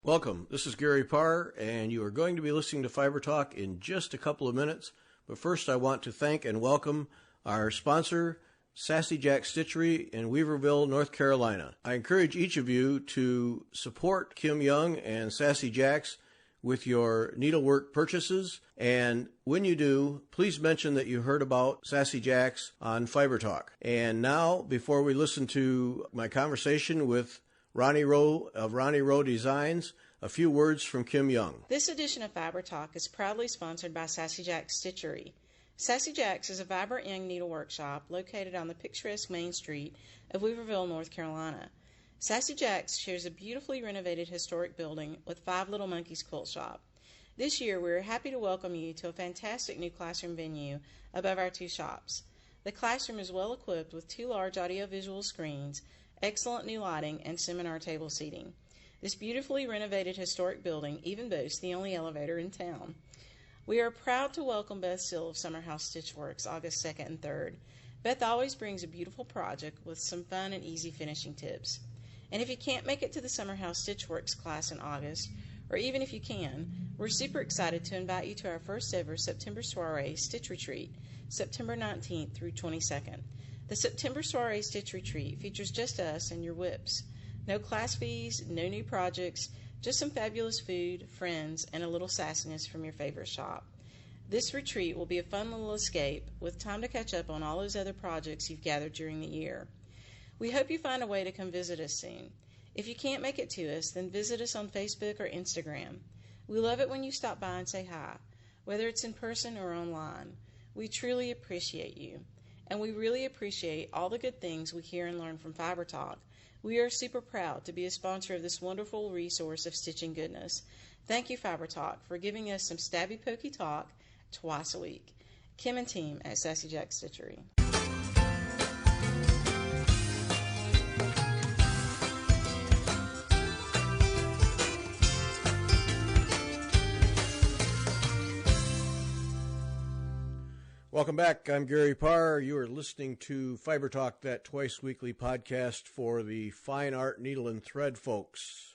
Welcome. This is Gary Parr, and you are going to be listening to Fiber Talk in just a couple of minutes. But first, I want to thank and welcome our sponsor, Sassy Jack Stitchery in Weaverville, North Carolina. I encourage each of you to support Kim Young and Sassy Jacks with your needlework purchases. And when you do, please mention that you heard about Sassy Jacks on Fiber Talk. And now, before we listen to my conversation with Ronnie Rowe of Ronnie Rowe Designs, a few words from Kim Young. This edition of Fiber Talk is proudly sponsored by Sassy Jack's Stitchery. Sassy Jack's is a vibrant young needlework shop located on the picturesque Main Street of Weaverville, North Carolina. Sassy Jack's shares a beautifully renovated historic building with Five Little Monkeys Quilt Shop. This year, we are happy to welcome you to a fantastic new classroom venue above our two shops. The classroom is well equipped with two large audiovisual screens, excellent new lighting, and seminar table seating. This beautifully renovated historic building even boasts the only elevator in town. We are proud to welcome Beth Still of Summer House Stitchworks August 2nd and 3rd. Beth always brings a beautiful project with some fun and easy finishing tips. And if you can't make it to the Summer House Stitchworks class in August, or even if you can, we're super excited to invite you to our first ever September Soiree Stitch Retreat, September 19th through 22nd. The September Soiree Stitch Retreat features just us and your whips. No class fees, no new projects, just some fabulous food, friends, and a little sassiness from your favorite shop. This retreat will be a fun little escape with time to catch up on all those other projects you've gathered during the year. We hope you find a way to come visit us soon. If you can't make it to us, then visit us on Facebook or Instagram. We love it when you stop by and say hi, whether it's in person or online. We truly appreciate you. And we really appreciate all the good things we hear and learn from Fiber Talk. We are super proud to be a sponsor of this wonderful resource of stitching goodness. Thank you, Fiber Talk, for giving us some stabby pokey talk twice a week. Kim and team at Sassy Jack Stitchery. Welcome back. I'm Gary Parr. You are listening to Fiber Talk, that twice weekly podcast for the fine art needle and thread folks.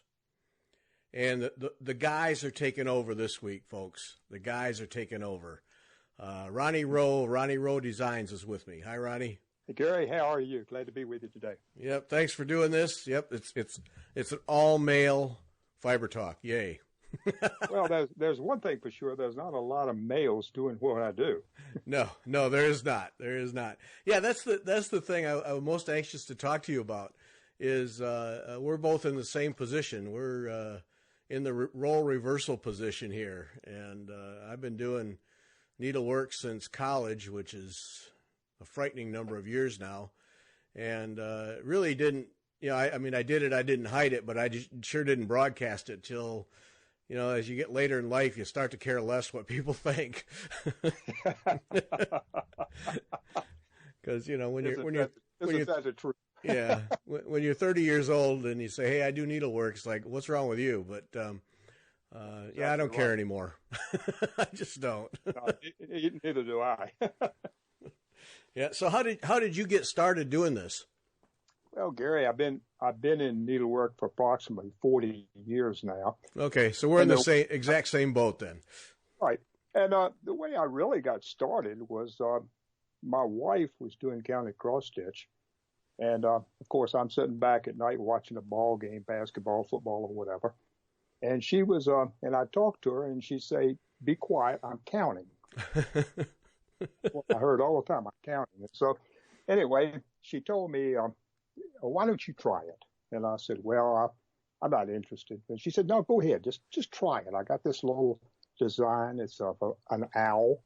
And the guys are taking over this week, folks. The guys are taking over. Ronnie Rowe Designs is with me. Hi, Ronnie. Hey, Gary. How are you? Glad to be with you today. Yep. Thanks for doing this. Yep. It's an all male Fiber Talk. Yay. Well, there's one thing for sure. There's not a lot of males doing what I do. No, there is not. There is not. Yeah, that's the thing I'm most anxious to talk to you about is we're both in the same position. We're in the role reversal position here, and I've been doing needlework since college, which is a frightening number of years now, and really didn't. I mean, I did it. I didn't hide it, but I just sure didn't broadcast it till. As you get later in life, you start to care less what people think. Because when you're 30 years old and you say, "Hey, I do needlework," it's like, "What's wrong with you?" But I don't care anymore. I just don't. No, neither do I. Yeah. So how did you get started doing this? Well, Gary, I've been in needlework for approximately 40 years now. Okay, so we're in the exact same boat then. Right. And the way I really got started was my wife was doing county cross stitch. And, of course, I'm sitting back at night watching a ball game, basketball, football, or whatever. And she was, and I talked to her, and she'd say, "Be quiet, I'm counting." Well, I heard all the time, "I'm counting." And so, anyway, she told me, "Why don't you try it?" And I said, "Well, I'm not interested." And she said, "No, go ahead. Just try it. I got this little design. It's of an owl,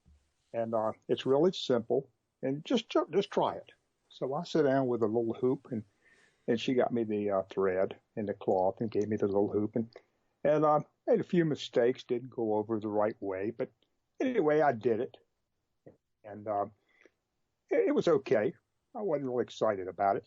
and it's really simple. And just try it." So I sat down with a little hoop, and she got me the thread and the cloth and gave me the little hoop. And I made a few mistakes, didn't go over the right way. But anyway, I did it. And it was okay. I wasn't really excited about it.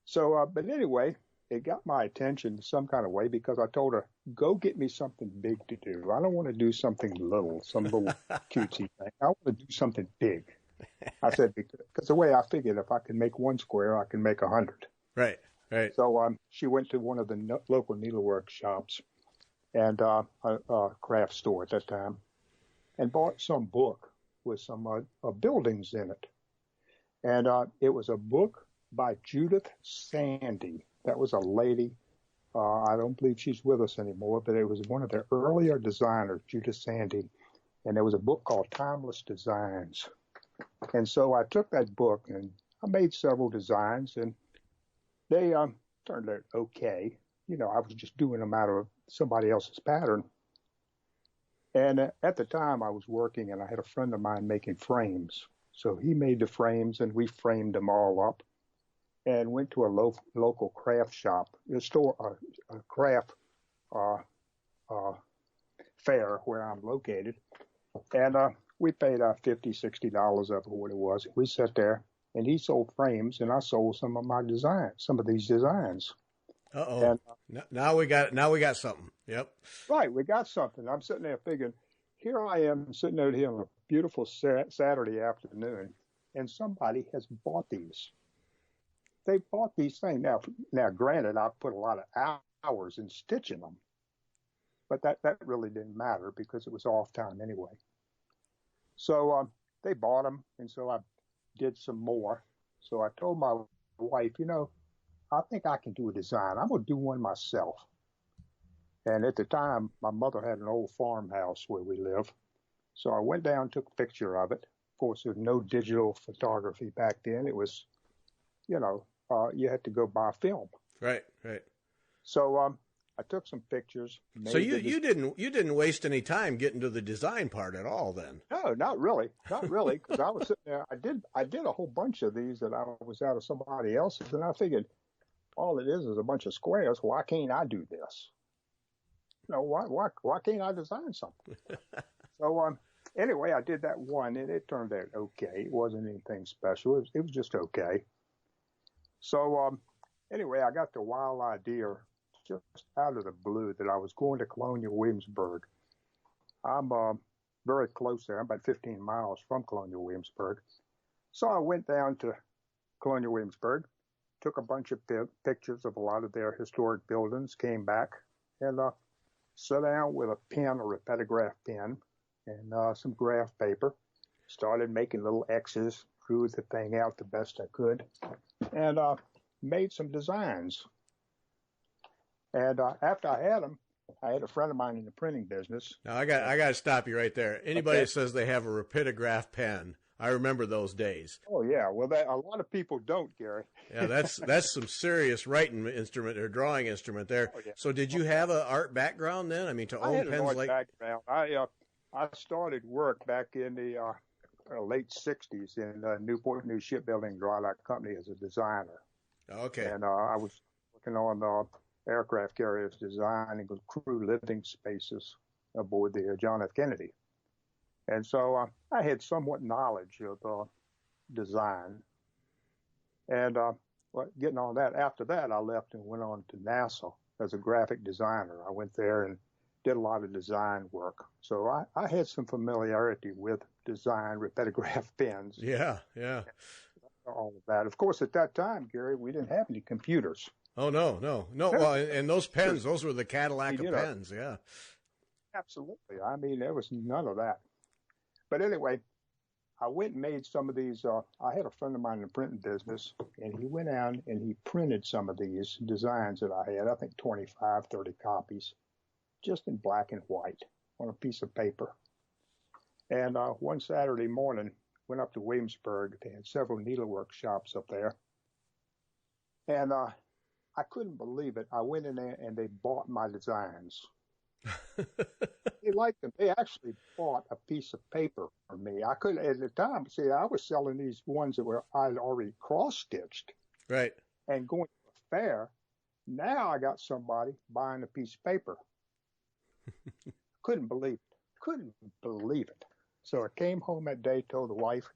So, but anyway, it got my attention some kind of way because I told her, "Go get me something big to do. I don't want to do something little, some little cutesy thing. I want to do something big." I said, because the way I figured, if I can make one square, I can make 100. Right. So she went to one of the local needlework shops and a craft store at that time, and bought some book with some buildings in it. And it was a book by Judith Sandy. That was a lady. I don't believe she's with us anymore, but it was one of the earlier designers, Judith Sandy. And there was a book called Timeless Designs. And so I took that book and I made several designs, and they turned out okay. You know, I was just doing them out of somebody else's pattern. And at the time I was working, and I had a friend of mine making frames. So he made the frames, and we framed them all up and went to a local craft shop, a craft fair where I'm located. And we paid $50, $60 of what it was. We sat there, and he sold frames, and I sold some of my designs, some of these designs. Uh-oh. And, now we got something. Yep. Right, we got something. I'm sitting there thinking, here I am sitting out here on a beautiful Saturday afternoon, and somebody has bought these. They bought these things. Now, granted, I put a lot of hours in stitching them, but that really didn't matter because it was off time anyway. So they bought them, and so I did some more. So I told my wife, you know, I think I can do a design. I'm going to do one myself. And at the time, my mother had an old farmhouse where we live. So I went down and took a picture of it. Of course, there was no digital photography back then. It was, you know, you had to go buy film. Right, right. So I took some pictures. So you didn't waste any time getting to the design part at all then? No, not really, because I was sitting there. I did a whole bunch of these that I was out of somebody else's, and I figured all it is a bunch of squares. Why can't I do this? You know, why can't I design something? So anyway, I did that one, and it turned out okay. It wasn't anything special. It was just okay. So anyway, I got the wild idea just out of the blue that I was going to Colonial Williamsburg. I'm very close there. I'm about 15 miles from Colonial Williamsburg. So I went down to Colonial Williamsburg, took a bunch of pictures of a lot of their historic buildings, came back, and sat down with a pen or a petograph pen and some graph paper, started making little X's, drew the thing out the best I could, and made some designs. And after I had them, I had a friend of mine in the printing business. Now I got to stop you right there. Anybody that says they have a rapidograph pen, I remember those days. Oh yeah, well a lot of people don't, Gary. Yeah, that's some serious writing instrument or drawing instrument there. Oh, yeah. So did you have an art background then? I mean, to own pens like background. I started work back in the late '60s in Newport News Shipbuilding Dry Dock Company as a designer. Okay. And I was working on aircraft carriers, designing crew living spaces aboard the John F. Kennedy. And so I had somewhat knowledge of design. And getting on that, after that, I left and went on to NASA as a graphic designer. I went there and did a lot of design work. So I had some familiarity with design, with petograph pens. Yeah, yeah. All of that. Of course, at that time, Gary, we didn't have any computers. Oh, no. Well, and those pens, those were the Cadillac of pens, yeah. Absolutely. I mean, there was none of that. But anyway, I went and made some of these. I had a friend of mine in the printing business, and he went out and he printed some of these designs that I had, I think 25, 30 copies, just in black and white on a piece of paper. And one Saturday morning, went up to Williamsburg. They had several needlework shops up there. And I couldn't believe it. I went in there and they bought my designs. They liked them. They actually bought a piece of paper from me. I couldn't, at the time, see, I was selling these ones that I'd already cross-stitched. Right. And going to a fair. Now I got somebody buying a piece of paper. Couldn't believe it. So I came home that day, told the wife,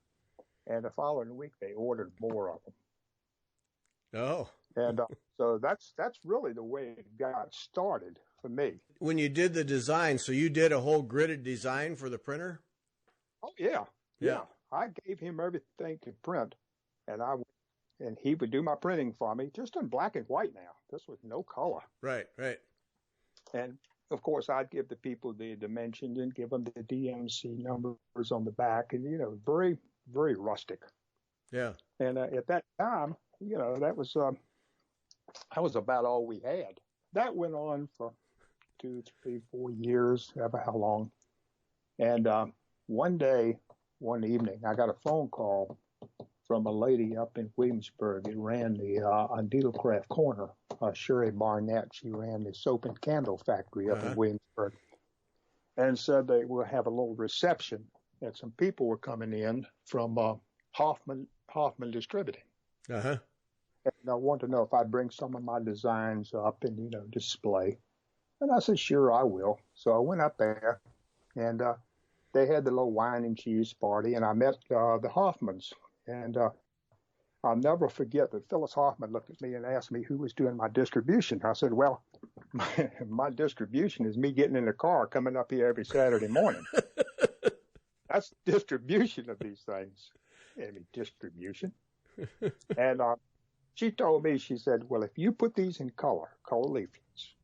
and the following week they ordered more of them. Oh. And so that's really the way it got started for me. When you did the design, so you did a whole gridded design for the printer? Oh, yeah. I gave him everything to print, and he would do my printing for me, just in black and white now. This was no color. Right. And of course, I'd give the people the dimensions and give them the DMC numbers on the back, and very, very rustic. Yeah. And at that time, that was about all we had. That went on for 2, 3, 4 years, ever how long. And one evening, I got a phone call from a lady up in Williamsburg. It ran the Needlecraft Corner, Sherry Barnett. She ran the soap and candle factory up in Williamsburg, and said they will have a little reception, and some people were coming in from Hoffman Distributing. Uh-huh. And I wanted to know if I'd bring some of my designs up and, display. And I said, sure, I will. So I went up there, and they had the little wine and cheese party, and I met the Hoffmans. And I'll never forget that Phyllis Hoffman looked at me and asked me who was doing my distribution. I said, well, my distribution is me getting in the car coming up here every Saturday morning. That's distribution of these things. Any distribution. And she told me, she said, well, if you put these in color leaflets,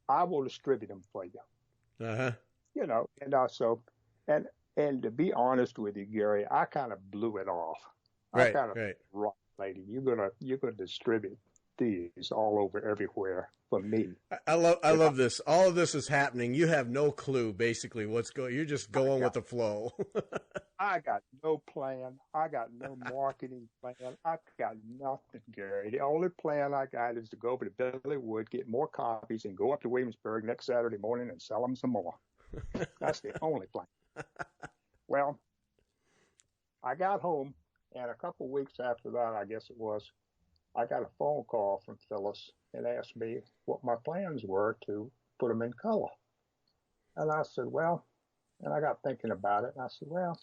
I will distribute them for you. Uh-huh. And to be honest with you, Gary, I kind of blew it off. Right, right, lady, you're gonna distribute these all over everywhere for me. I love this. All of this is happening. You have no clue, basically, what's going. You're just going with the flow. I got no plan. I got no marketing plan. I got nothing, Gary. The only plan I got is to go over to Billy Wood, get more copies, and go up to Williamsburg next Saturday morning and sell them some more. That's the only plan. Well, I got home, and a couple of weeks after that, I guess it was, I got a phone call from Phyllis and asked me what my plans were to put them in color. And I said, well, and I got thinking about it, and I said, well,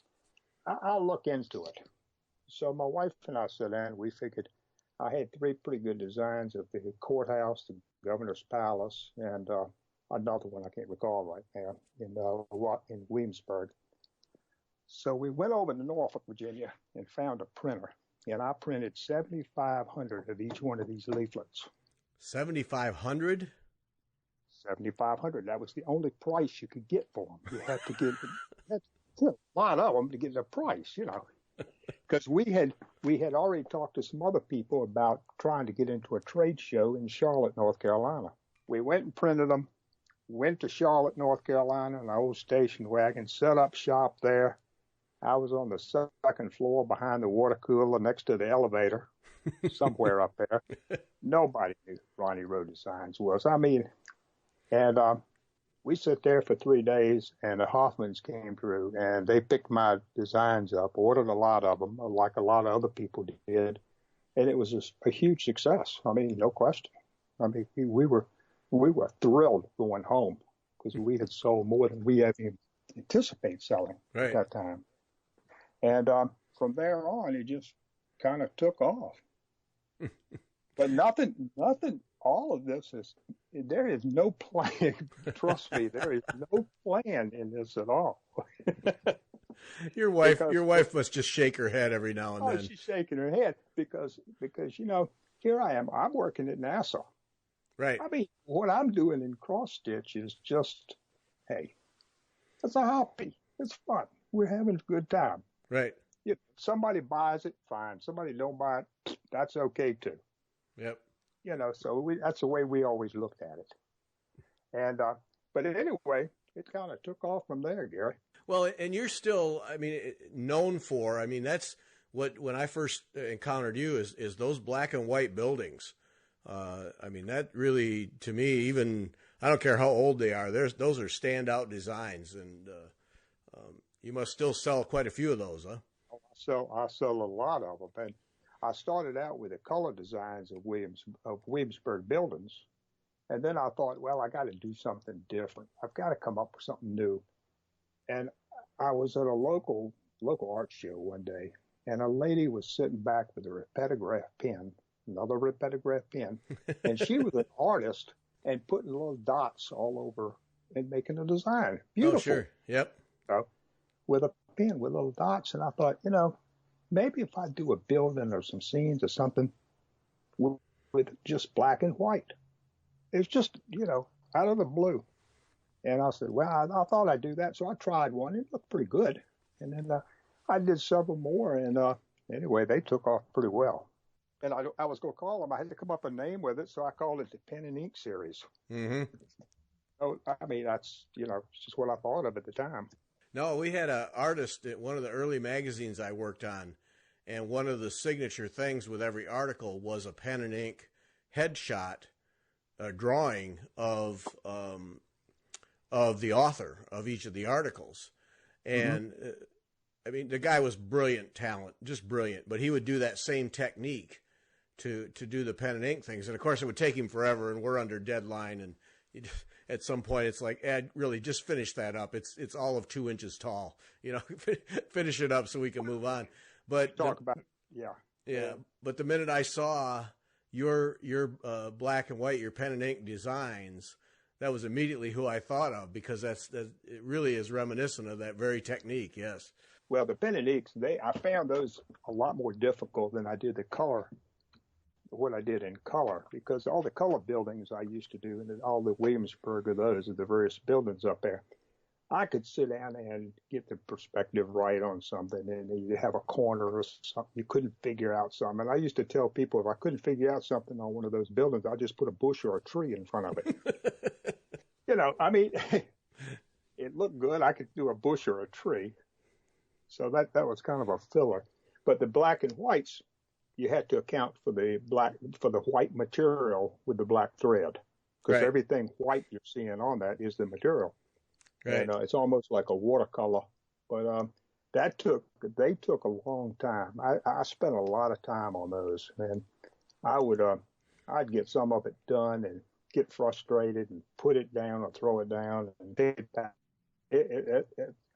I'll look into it. So my wife and I sat down, and we figured I had 3 pretty good designs of the courthouse, the governor's palace, and another one I can't recall right now in Williamsburg. So we went over to Norfolk, Virginia, and found a printer, and I printed 7,500 of each one of these leaflets. 7,500? 7,500. That was the only price you could get for them. You had to get a lot of them to get the price, because we had already talked to some other people about trying to get into a trade show in Charlotte, North Carolina. We went and printed them, went to Charlotte, North Carolina, in an old station wagon, set up shop there. I was on the 2nd floor behind the water cooler next to the elevator, somewhere up there. Nobody knew Ronnie Rowe Designs was. And we sat there for 3 days, and the Hoffmans came through, and they picked my designs up, ordered a lot of them, like a lot of other people did, and it was a huge success. No question. We were thrilled going home because we had sold more than we ever anticipated selling at that time. And from there on, it just kind of took off. But nothing, all of this there is no plan. Trust me, there is no plan in this at all. Your wife must just shake her head every now and then. She's shaking her head because here I am. I'm working at NASA. Right. What I'm doing in cross stitch is just, hey, it's a hobby. It's fun. We're having a good time. Right. If somebody buys it, fine. Somebody don't buy it, that's okay too. Yep. So that's the way we always looked at it. And but anyway, it kind of took off from there, Gary. Well, and you're still, known for. That's when I first encountered you is those black and white buildings. That really, to me, even I don't care how old they are. Those are standout designs, and you must still sell quite a few of those, huh? I sell a lot of them, and I started out with the color designs of Williamsburg buildings, and then I thought, well, I got to do something different. I've got to come up with something new. And I was at a local art show one day, and a lady was sitting back with a repetograph pen, another repetograph pen, and she was an artist and putting little dots all over and making a design. Beautiful. Oh, sure. Yep. With a pen with little dots, and I thought, maybe if I do a building or some scenes or something with just black and white. It's just, out of the blue. And I said, well, I thought I'd do that. So I tried one. It looked pretty good. And then I did several more. And anyway, they took off pretty well. And I was going to call them. I had to come up with a name with it. So I called it the Pen and Ink series. Mm-hmm. So, I mean, that's, it's just what I thought of at the time. No, we had an artist at one of the early magazines I worked on. And one of the signature things with every article was a pen and ink headshot, a drawing of the author of each of the articles. And I mean, the guy was brilliant talent, just brilliant, but he would do that same technique to do the pen and ink things. And of course it would take him forever, and we're under deadline. And at some point it's like, Ed, really just finish that up. It's all of 2 inches tall, finish it up so we can move on. But talk about it. Yeah. But the minute I saw your black and white, your pen and ink designs, that was immediately who I thought of, because it really is reminiscent of that very technique. Yes. Well, the pen and inks, I found those a lot more difficult than I did what I did in color, because all the color buildings I used to do, and all the Williamsburg of those, the various buildings up there, I could sit down and get the perspective right on something, and you have a corner or something you couldn't figure out something. And I used to tell people, if I couldn't figure out something on one of those buildings, I'd just put a bush or a tree in front of it. I mean, it looked good. I could do a bush or a tree. So that was kind of a filler. But the black and whites, you had to account for the white material with the black thread, because everything white you're seeing on that is the material. Right. And it's almost like a watercolor, but they took a long time. I spent a lot of time on those, and I'd get some of it done and get frustrated and put it down or throw it down and take it back.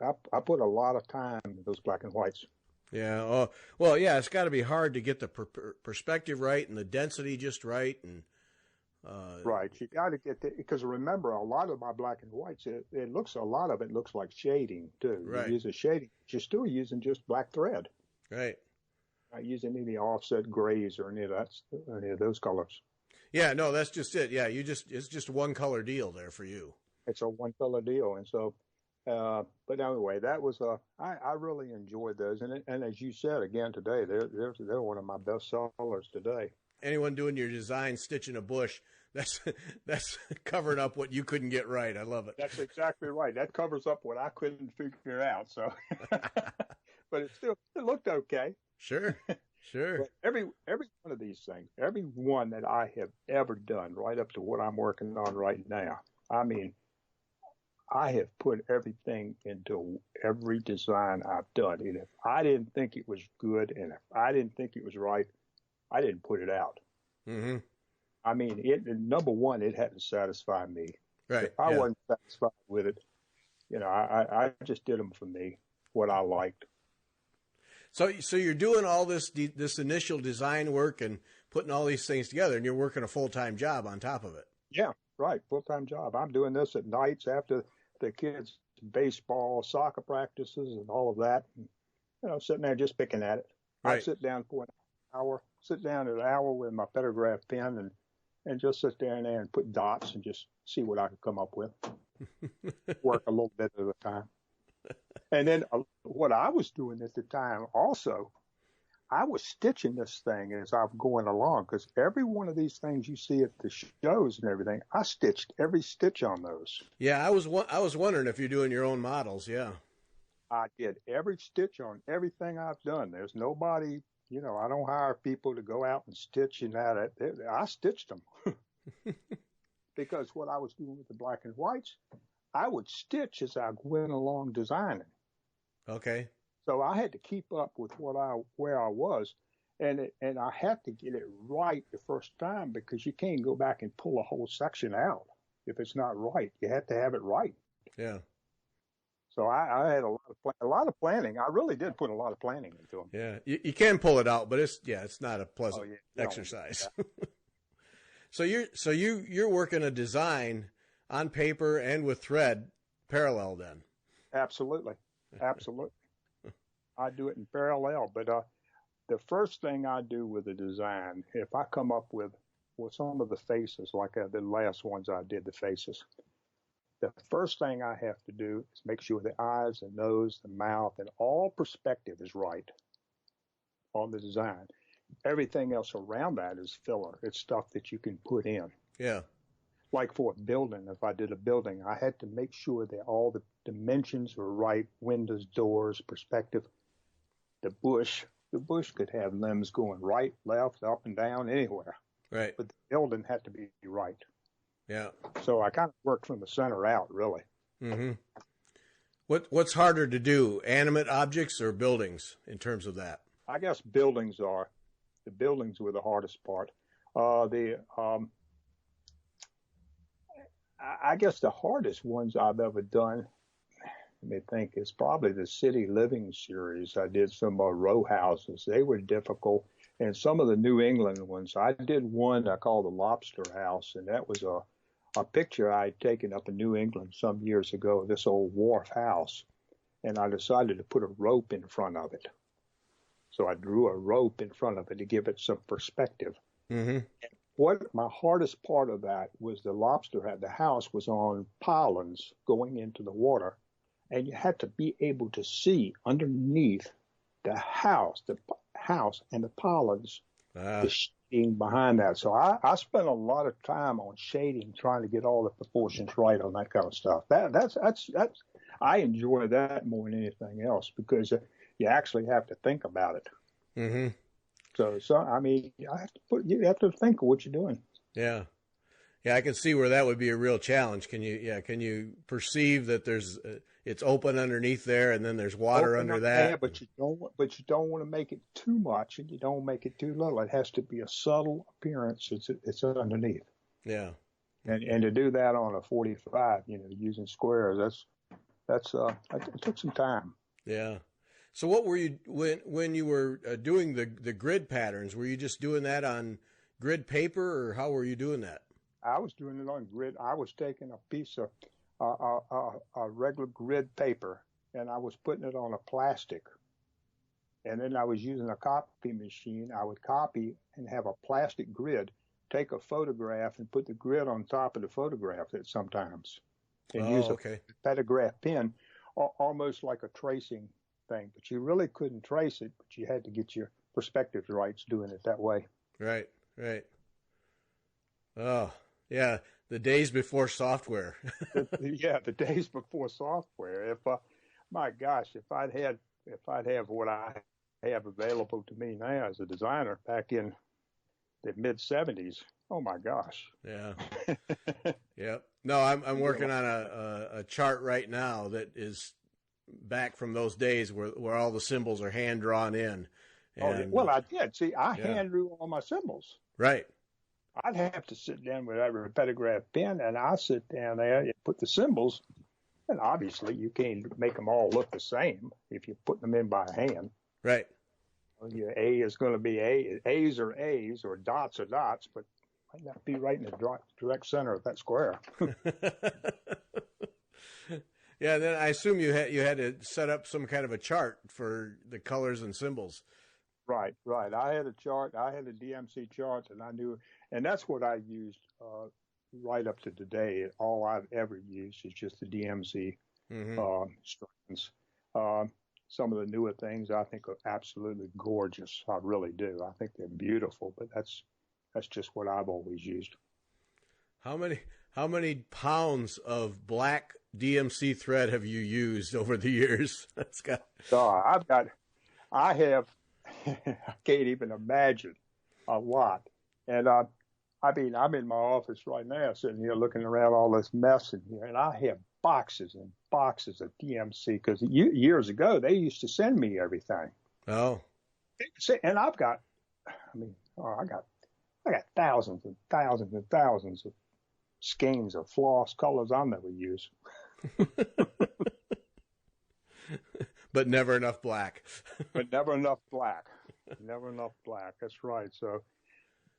I put a lot of time in those black and whites. Yeah. Oh, well, yeah. It's got to be hard to get the perspective right and the density just right, and right. You got to get because remember, a lot of my black and whites, a lot of it looks like shading too. Right. You use a shading, but you're still using just black thread. Right. Not using any offset grays or any of those colors. Yeah. No, that's just it. Yeah. It's just one color deal there for you. It's a one color deal, and so. But anyway, that was I really enjoyed those, and as you said again today, they're one of my best sellers today. Anyone doing your design stitching a bush, that's covering up what you couldn't get right. I love it. That's exactly right. That covers up what I couldn't figure out. So, but it looked okay. Sure. But every one of these things, every one that I have ever done, right up to what I'm working on right now, I mean, I have put everything into every design I've done. And if I didn't think it was good, and if I didn't think it was right, I didn't put it out. Mm-hmm. I mean, number one, it had to satisfy me. Right. If I wasn't satisfied with it, I just did them for me, what I liked. So you're doing all this initial design work and putting all these things together, and you're working a full-time job on top of it. Yeah, right. Full-time job. I'm doing this at nights after the kids' baseball, soccer practices, and all of that. And, sitting there just picking at it. Right. I sit down for an hour with my Petrograph pen and just sit there and put dots and just see what I can come up with. Work a little bit at a time. And then what I was doing at the time also, I was stitching this thing as I'm going along, because every one of these things you see at the shows and everything, I stitched every stitch on those. Yeah, I was wondering if you're doing your own models. Yeah, I did every stitch on everything I've done. There's nobody, I don't hire people to go out and stitch and that. I stitched them because what I was doing with the black and whites, I would stitch as I went along designing. Okay. So I had to keep up with where I was, and I had to get it right the first time, because you can't go back and pull a whole section out if it's not right. You have to have it right. Yeah. So I had a lot of planning. I really did put a lot of planning into them. Yeah, you can pull it out, but it's not a pleasant exercise. So you're working a design on paper and with thread parallel then. Absolutely. I do it in parallel, but the first thing I do with a design, if I come up with some of the faces, like the last ones I did, the faces, the first thing I have to do is make sure the eyes, the nose, the mouth, and all perspective is right on the design. Everything else around that is filler. It's stuff that you can put in. Yeah. Like for a building, if I did a building, I had to make sure that all the dimensions were right, windows, doors, perspective. The bush could have limbs going right, left, up and down, anywhere. Right. But the building had to be right. Yeah. So I kind of worked from the center out, really. Mm-hmm. What's harder to do, animate objects or buildings in terms of that? I guess buildings were the hardest part. I guess the hardest ones I've ever done, let me think, is probably the City Living series. I did some row houses. They were difficult. And some of the New England ones. I did one I called the Lobster House, and that was a picture I'd taken up in New England some years ago, this old wharf house. And I decided to put a rope in front of it. So I drew a rope in front of it to give it some perspective. Mm-hmm. What my hardest part of that was the house was on pylons going into the water, and you had to be able to see underneath the house and the pylons, the shading behind that. So I spent a lot of time on shading, trying to get all the proportions right on that kind of stuff. That's I enjoy that more than anything else because you actually have to think about it. Mm-hmm. So I mean, you have to think of what you're doing. Yeah. Yeah, I can see where that would be a real challenge. Can you perceive that it's open underneath there and then there's water under that? Yeah, but you don't want to make it too much and you don't make it too little. It has to be a subtle appearance. It's underneath. Yeah. And to do that on a 45, using squares, it took some time. Yeah. So what were you when you were doing the grid patterns? Were you just doing that on grid paper, or how were you doing that? I was doing it on grid. I was taking a piece of a regular grid paper, and I was putting it on a plastic. And then I was using a copy machine. I would copy and have a plastic grid, take a photograph, and put the grid on top of the photograph sometimes. And use a petograph pen, almost like a tracing thing. But you really couldn't trace it, but you had to get your perspectives right doing it that way. Right. Oh, yeah, the days before software. Yeah, the days before software. My gosh, if I'd have what I have available to me now as a designer back in the mid '70s, oh my gosh. Yeah. Yep. No, I'm working on a chart right now that is back from those days where all the symbols are hand drawn in. And, well, I did. See, I hand drew all my symbols. Right. I'd have to sit down with every petograph pen, and I sit down there and put the symbols. And obviously, you can't make them all look the same if you put them in by hand. Right. Well, your A is going to be A. A's are A's, or dots are dots, but might not be right in the direct center of that square. Yeah. Then I assume you had to set up some kind of a chart for the colors and symbols. Right. I had a chart. I had a DMC chart, and I knew, and that's what I used right up to today. All I've ever used is just the DMC strands. Some of the newer things I think are absolutely gorgeous. I really do. I think they're beautiful, but that's just what I've always used. How many pounds of black DMC thread have you used over the years? I have. I can't even imagine a lot. And I mean, I'm in my office right now, sitting here looking around all this mess in here, and I have boxes and boxes of DMC because years ago they used to send me everything. Oh. And I got thousands and thousands and thousands of skeins of floss colors I'll never use. But never enough black. Never enough black. That's right. So,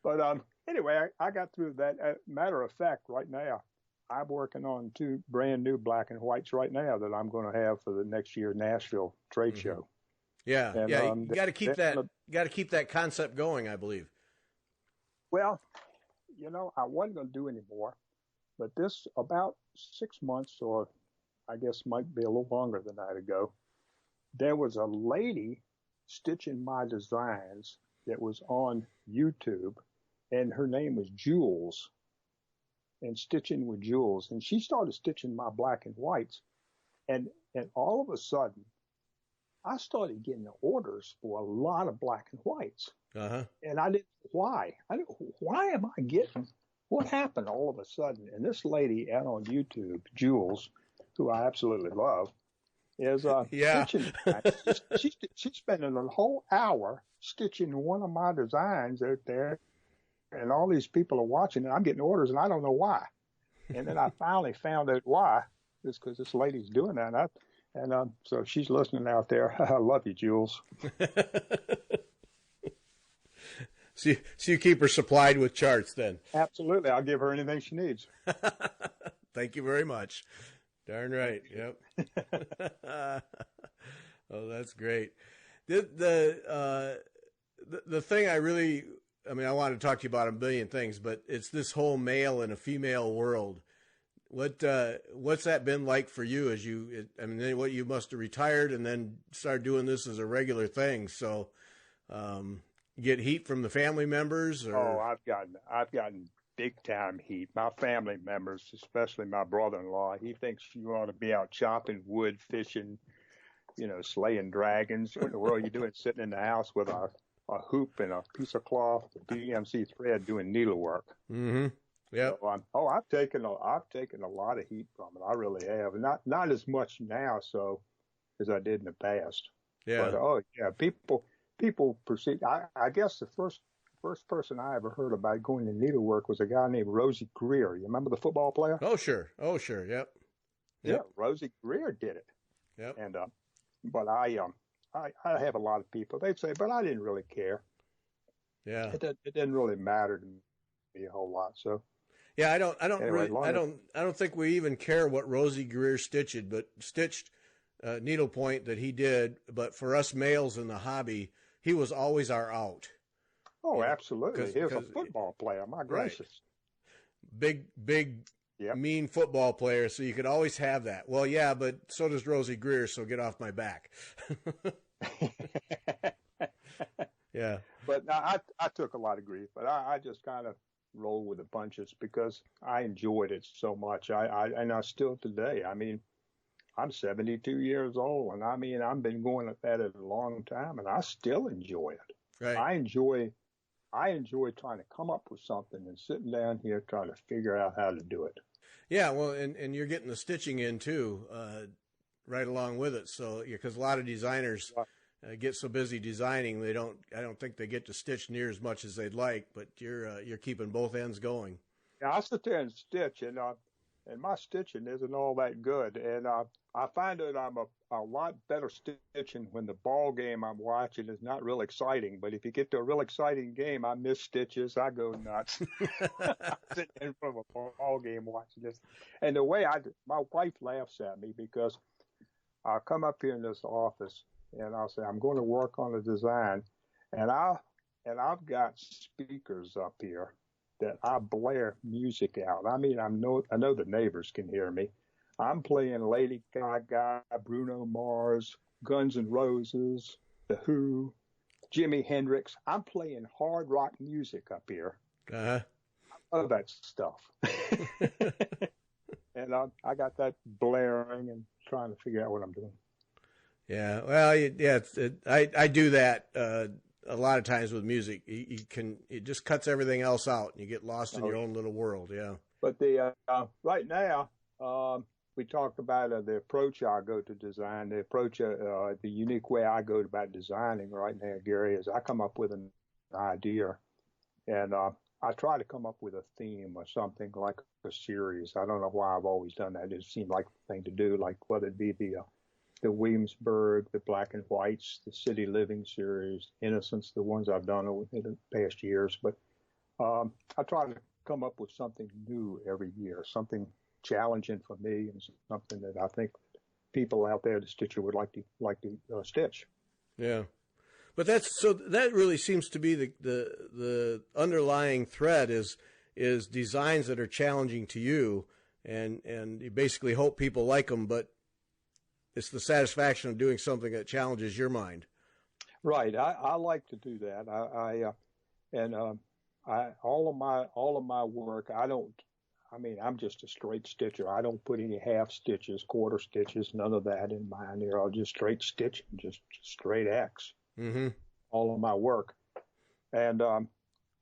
but anyway, I got through that. Matter of fact, right now, I'm working on 2 brand new black and whites right now that I'm going to have for the next year Nashville trade show. Yeah, and, you got to keep that. Got to keep that concept going, I believe. Well, I wasn't going to do any more, But this about 6 months, or I guess might be a little longer than that ago, there was a lady stitching my designs that was on YouTube, and her name was Jules, and Stitching with Jules. And she started stitching my black and whites. And all of a sudden, I started getting orders for a lot of black and whites. Uh-huh. And I didn't, why? Why am I getting, what happened all of a sudden? And this lady out on YouTube, Jules, who I absolutely love, is stitching. She's spending a whole hour stitching one of my designs out there, and all these people are watching, and I'm getting orders, and I don't know why. And then I finally found out why. It's because this lady's doing that. So she's listening out there. I love you, Jules. So you keep her supplied with charts then? Absolutely. I'll give her anything she needs. Thank you very much. Darn right. Yep. Oh, that's great. The thing I want to talk to you about a billion things, but it's this whole male and a female world. What's that been like for you you must have retired and then started doing this as a regular thing. So, get heat from the family members? Or? Oh, I've gotten big time heat. My family members, especially my brother-in-law, he thinks you ought to be out chopping wood, fishing, slaying dragons. What in the world are you doing sitting in the house with a hoop and a piece of cloth, DMC thread, doing needlework? Mm-hmm. Yeah. So I've taken a lot of heat from it. I really have. Not as much now as I did in the past. Yeah. But people perceive. I guess the first person I ever heard about going to needlework was a guy named Rosie Greer. You remember the football player? Oh sure. Yep. Yeah, Rosie Greer did it. Yep. And but I have a lot of people. They'd say, but I didn't really care. Yeah. It didn't really matter to me a whole lot. So. Yeah, I don't think we even care what Rosie Greer stitched needlepoint that he did. But for us males in the hobby, he was always our out. Oh, absolutely. He was a football player. My gracious. Right. Big, yep. Mean football player. So you could always have that. Well, yeah, but so does Rosie Greer. So get off my back. Yeah. But I took a lot of grief, but I just kind of roll with the punches because I enjoyed it so much. I still today. I mean, I'm 72 years old, and I've been going at that a long time, and I still enjoy it. Right. I enjoy trying to come up with something and sitting down here trying to figure out how to do it. Yeah, well, and you're getting the stitching in too, right along with it. So, because a lot of designers get so busy designing, I don't think they get to stitch near as much as they'd like. But you're keeping both ends going. Yeah, I sit there and stitch, and my stitching isn't all that good. And I find that I'm a lot better stitching when the ball game I'm watching is not real exciting. But if you get to a real exciting game, I miss stitches. I go nuts. I'm sitting in front of a ball game watching this. And the way my wife laughs at me because I'll come up here in this office and I'll say, I'm going to work on a design. And I've got speakers up here that I blare music out. I know the neighbors can hear me. I'm playing Lady Gaga, Bruno Mars, Guns N' Roses, The Who, Jimi Hendrix. I'm playing hard rock music up here. Uh-huh. I love that stuff. And I got that blaring and trying to figure out what I'm doing. Yeah, well, I do that a lot of times with music. It just cuts everything else out, and you get lost in your own little world. Yeah. But right now, we talked about the approach I go to design. The approach, the unique way I go about designing right now, Gary, is I come up with an idea, and I try to come up with a theme or something like a series. I don't know why I've always done that. It seemed like the thing to do, like whether it be the Williamsburg, the Black and Whites, the City Living series, Innocence, the ones I've done in the past years. But I try to come up with something new every year, something challenging for me, and something that I think people out there, the stitcher, would like to stitch. Yeah, but that really seems to be the underlying thread is is designs that are challenging to you, and you basically hope people like them, but it's the satisfaction of doing something that challenges your mind. Right. I like to do that. All of my work, I'm just a straight stitcher. I don't put any half stitches, quarter stitches, none of that in mine here. I'll just straight stitch, just straight X. Mm-hmm. All of my work. And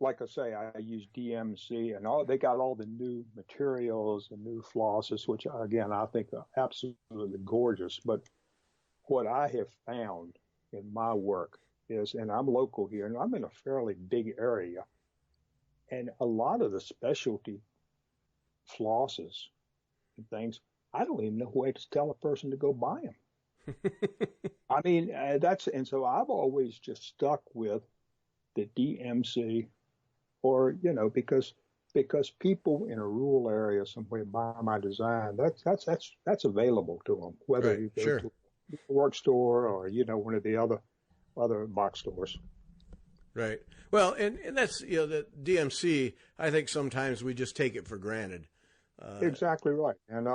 like I say, I use DMC, and they got all the new materials and new flosses, which again I think are absolutely gorgeous. But what I have found in my work is, and I'm local here, and I'm in a fairly big area, and a lot of the specialty flosses and things, I don't even know where to tell a person to go buy them. I mean, and so I've always just stuck with the DMC, or because people in a rural area somewhere buy my design, that's available to them, whether you go to a work store or one of the other box stores. Right. Well, and that's the DMC. I think sometimes we just take it for granted. Exactly right. And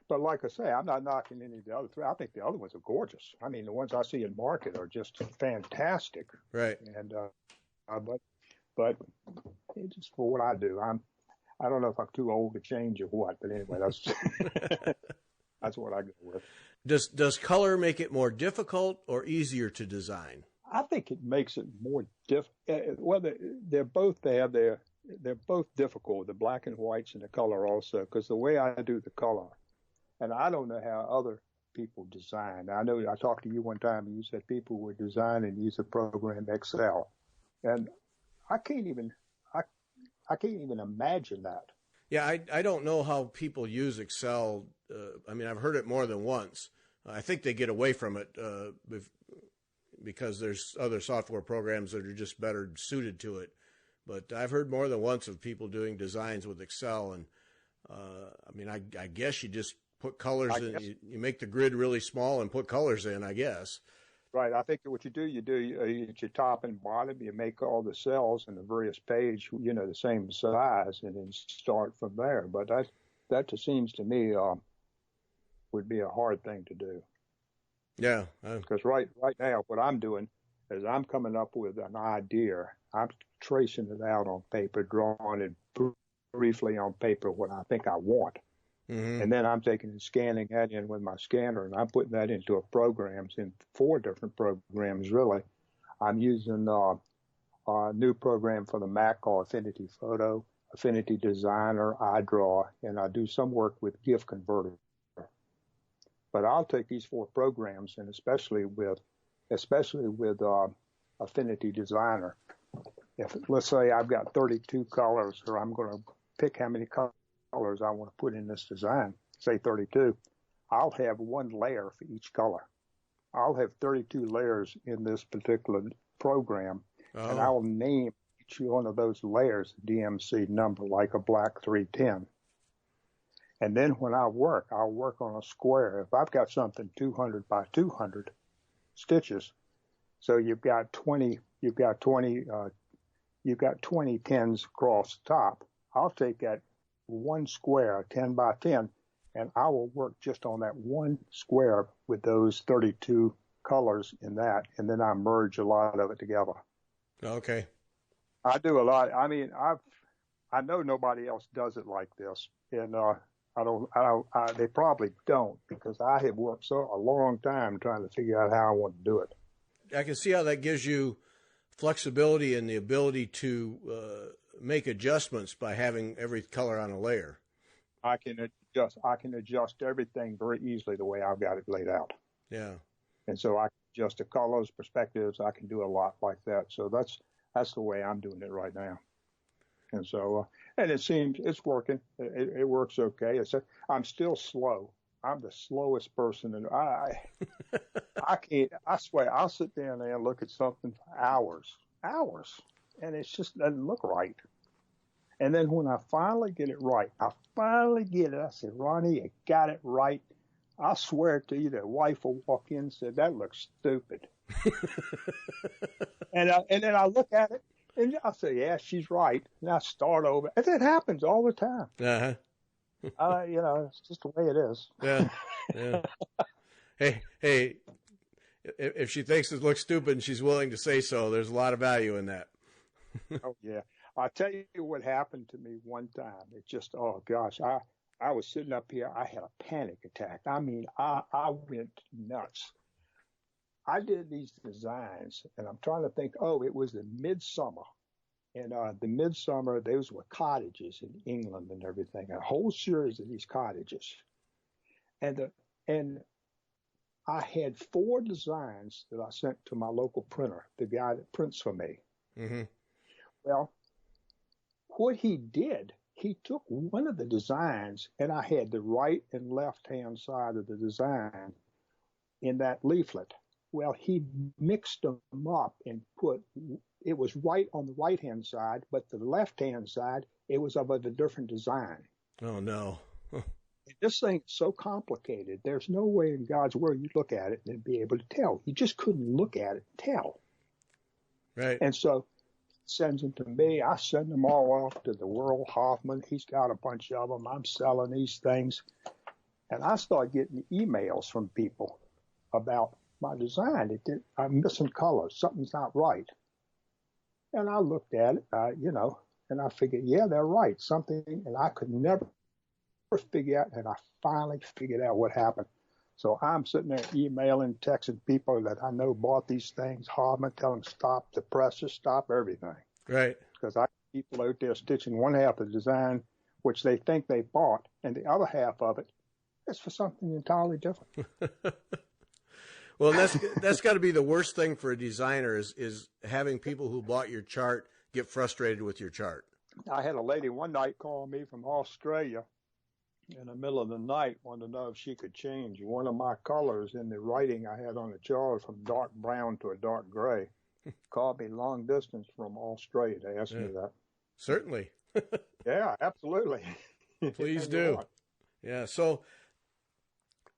but like I say, I'm not knocking any of the other three. I think the other ones are gorgeous. I mean, the ones I see in market are just fantastic. Right. And but just for what I do, I don't know if I'm too old to change or what, but anyway, that's that's what I go with. Does color make it more difficult or easier to design? I think it makes it more well, they're both they're both difficult, the black and whites and the color also, because the way I do the color, and I don't know how other people design. I know I talked to you one time and you said people would design and use the program Excel, and I can't even imagine that. Yeah, I don't know how people use Excel. I mean, I've heard it more than once. I think they get away from it because there's other software programs that are just better suited to it. But I've heard more than once of people doing designs with Excel, and I mean, I guess you just put colors in. You make the grid really small and put colors in, I guess. Right. I think what you do at your top and bottom, you make all the cells in the various page, the same size, and then start from there. But that just seems to me would be a hard thing to do. Yeah. Because right now, what I'm doing is I'm coming up with an idea. I'm tracing it out on paper, drawing it briefly on paper what I think I want. Mm-hmm. And then I'm taking and scanning that in with my scanner, and I'm putting that into a programs, in 4 different programs, really. I'm using a new program for the Mac called Affinity Photo, Affinity Designer, iDraw, and I do some work with GIF Converter. But I'll take these 4 programs, and especially with Affinity Designer. If let's say I've got 32 colors, or I'm going to pick how many colors I want to put in this design, say 32, I'll have 1 layer for each color. I'll have 32 layers in this particular program, and I'll name each one of those layers a DMC number, like a black 310. And then when I'll work on a square. If I've got something 200 by 200 stitches, so you've got 20 tens across the top. I'll take that 1 square, 10 by 10, and I will work just on that 1 square with those 32 colors in that, and then I merge a lot of it together. Okay. I do a lot. I mean, I know nobody else does it like this, and they probably don't, because I have worked a long time trying to figure out how I want to do it. I can see how that gives you flexibility and the ability to make adjustments by having every color on a layer. I can adjust everything very easily the way I've got it laid out. Yeah. And so I can adjust the colors, perspectives. I can do a lot like that. So that's the way I'm doing it right now. And so, and it seems it's working. It works okay. I'm still slow. I'm the slowest person, and I can't. I swear, I'll sit down there and look at something for hours, and it just doesn't look right. And then when I finally get it right, I said, Ronnie, you got it right. I swear to you, the wife will walk in and say, that looks stupid. and then I look at it, And I say, yeah, she's right. And I start over. And it happens all the time. Uh-huh. It's just the way it is. Yeah. Yeah. Hey, if she thinks it looks stupid and she's willing to say so, there's a lot of value in that. Oh, yeah. I'll tell you what happened to me one time. It just, oh, gosh. I was sitting up here. I had a panic attack. I mean, I went nuts. I did these designs, and I'm trying to think, it was the midsummer. And the midsummer, those were cottages in England and everything, a whole series of these cottages. And I had 4 designs that I sent to my local printer, the guy that prints for me. Mm-hmm. Well, what he did, he took one of the designs, and I had the right and left-hand side of the design in that leaflet. Well, he mixed them up and it was right on the right-hand side, but the left-hand side, it was of a different design. Oh, no. This thing's so complicated. There's no way in God's word you'd look at it and be able to tell. You just couldn't look at it and tell. Right. And so sends them to me. I send them all off to the World Hoffman. He's got a bunch of them. I'm selling these things. And I start getting emails from people about my design. I'm missing colors. Something's not right. And I looked at it, and I figured, yeah, they're right. Something, and I could never figure out, and I finally figured out what happened. So I'm sitting there emailing, texting people that I know bought these things, Hoffman, tell them stop the presses, stop everything. Right. Because I have people out there stitching one half of the design, which they think they bought, and the other half of it is for something entirely different. Well, that's got to be the worst thing for a designer is having people who bought your chart get frustrated with your chart. I had a lady one night call me from Australia in the middle of the night, wanted to know if she could change one of my colors in the writing I had on the chart from dark brown to a dark gray. Called me long distance from Australia to ask me that. Certainly. Yeah, absolutely. Please do. Yeah. So